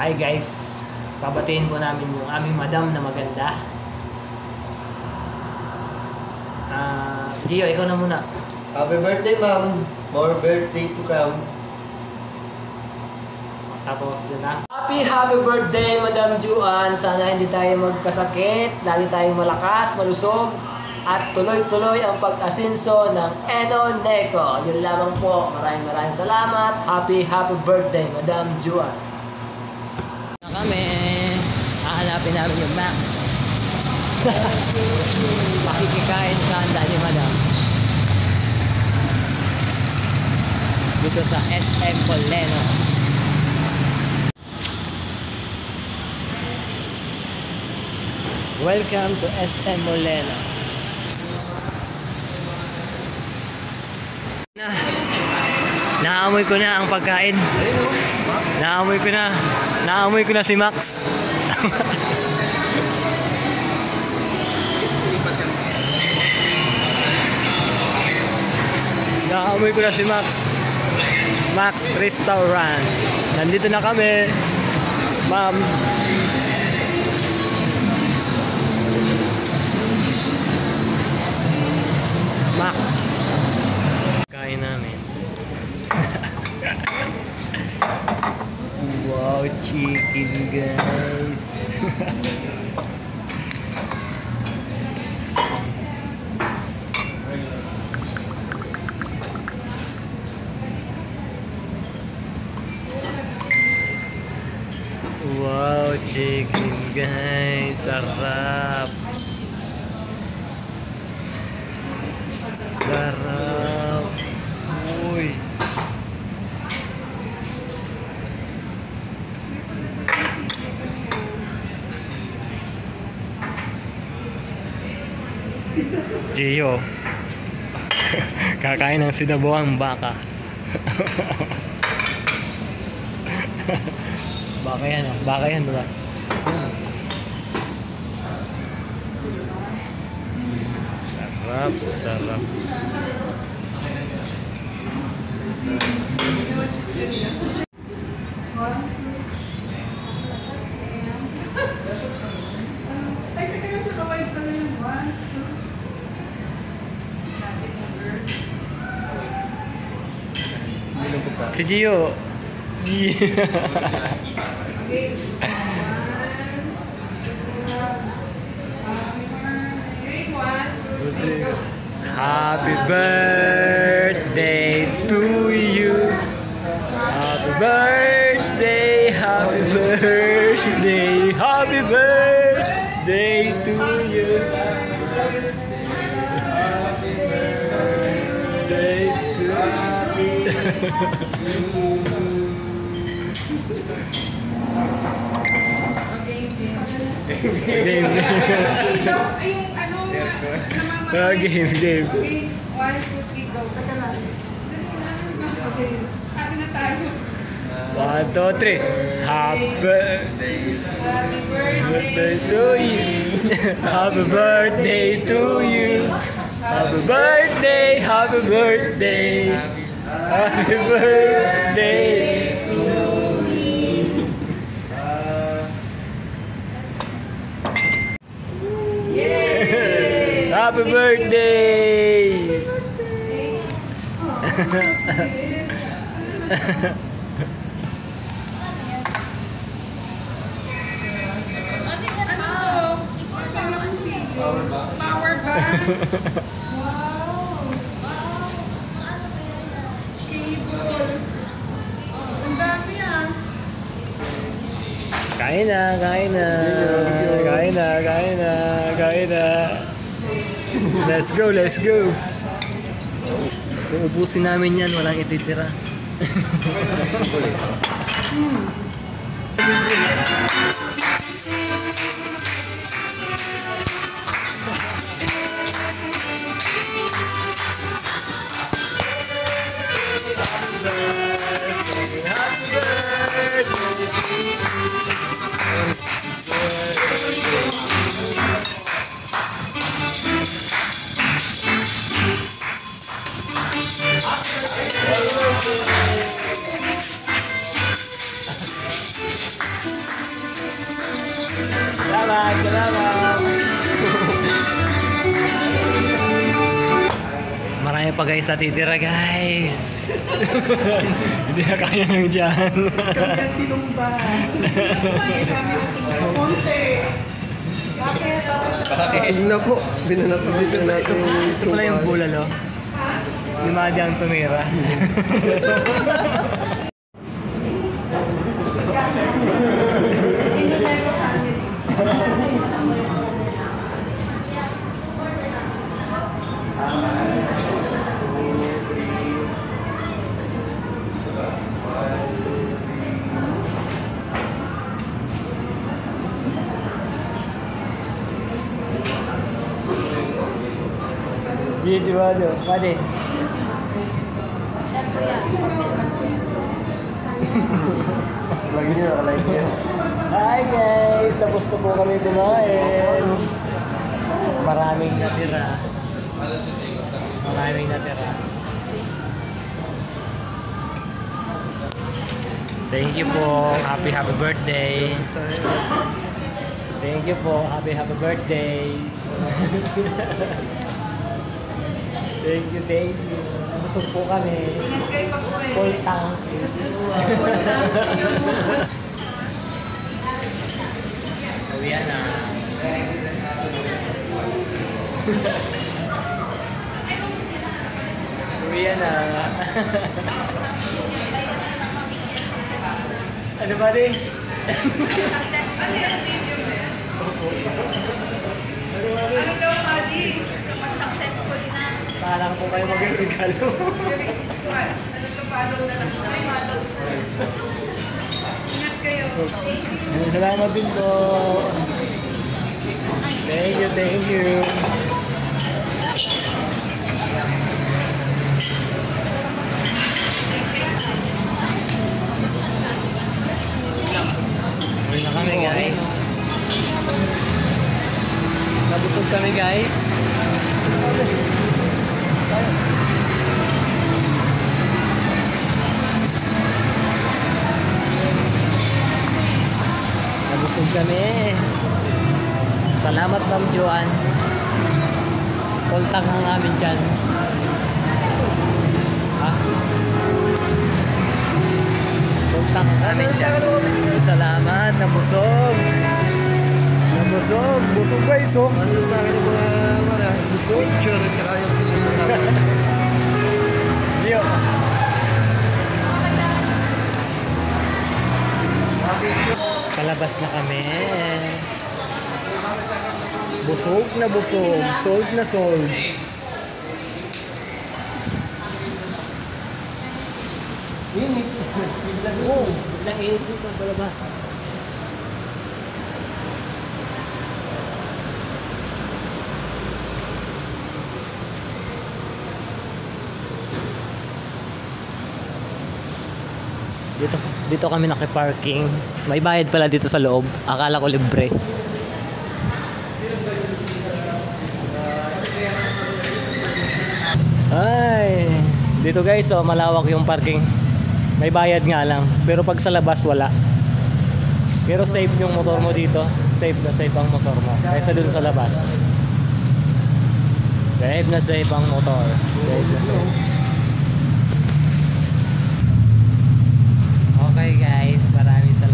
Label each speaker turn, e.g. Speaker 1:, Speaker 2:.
Speaker 1: Hi guys, babatiin po namin yung aming madam na maganda. Gio, ikaw na muna.
Speaker 2: Happy birthday, ma'am. More birthday to come.
Speaker 1: Tapos yun na. Happy birthday, Madam Juan. Sana hindi tayo magkasakit, lagi tayong malakas, malusog, at tuloy-tuloy ang pag-asinso ng Eno Neko. Yun lamang po. Maraming salamat. Happy birthday, Madam Juan. Kami, hahanapin namin yung Max. Makikikain sa handa ni Madam. Dito sa SM Poleno. Welcome to SM Poleno. Naamoy ko na ang pagkain. Naamoy ko na si Max. Naamoy ko na si Max. Max Restaurant. Nandito na kami. Ma'am. Max. Kain namin. Wow, chicken guys. Wow, chicken guys. Sarap. Sarap. Uy. Gio. Kakain ng sinabuang baka. Baka yan, oh. Baka yan, diba? Sarap, sarap. Si Gio. Happy birthday to you. Happy birthday, happy birthday, happy birthday to you. Happy birthday to you. Game. Game.
Speaker 3: Okay, 1, 2, 3, go. Taka lang. Okay, happy na tayo.
Speaker 1: 1, 2, 3. Happy birthday to you. Happy birthday to you. Happy birthday, happy birthday. Happy birthday to me.
Speaker 3: Yay!
Speaker 1: Happy birthday!
Speaker 3: Power bank. Wow. Cable. Ang dami ah.
Speaker 1: Kain na. Let's go. Uubusin namin yan, walang ititira. Salamat, salamat. Marami pa guys sa titira guys. Hindi na kaya nang dyan.
Speaker 3: Kaya tinumba. Kami natin konti. Bakit?
Speaker 2: Sige na po. Binanapagdito natin
Speaker 1: Ito pala yung bulalo. Si Madi ang tumira. Video Madi. Madi.
Speaker 2: Lagi niyo nakalike niya.
Speaker 1: Hi guys! Tapos na po kami kumain. Maraming natira. Maraming natira. Thank you po. Happy birthday. Thank you po. Happy birthday. Thank you, thank you. Busog po kami. Full tank. Uwian na. Uwian na. Ano ba din?
Speaker 4: Ano daw, Madi? Kapag successful na.
Speaker 1: Salang po kayo mag-regalo.
Speaker 4: Ano to, follow na lang. Ay, follow na. Ingat kayo.
Speaker 1: Salamat din po. Thank you, thank you. Uwi na kami guys. Nabusog kami guys. Nabusog kami. Salamat Ma'am Joan. Poltang ang amin dyan. Ha? Poltang ang amin dyan. Salamat. Nabusog. Nabusog. Busog guys oh.
Speaker 2: Ano sa akin ng mga picture at saka yung film sa akin.
Speaker 1: Yo. Palabas na kami. Busog na busog. Sold na sold.
Speaker 2: Init.
Speaker 1: Oo. Biglang init dito sa labas. Dito kami naki-parking. May bayad pala dito sa loob. Akala ko libre. Ay, dito guys, oh, malawak yung parking. May bayad nga lang, pero pag sa labas wala. Pero safe yung motor mo dito. Safe na safe ang motor mo kaysa dun sa labas. Safe na safe ang motor. Safe na safe. Okay guys, maraming salamat.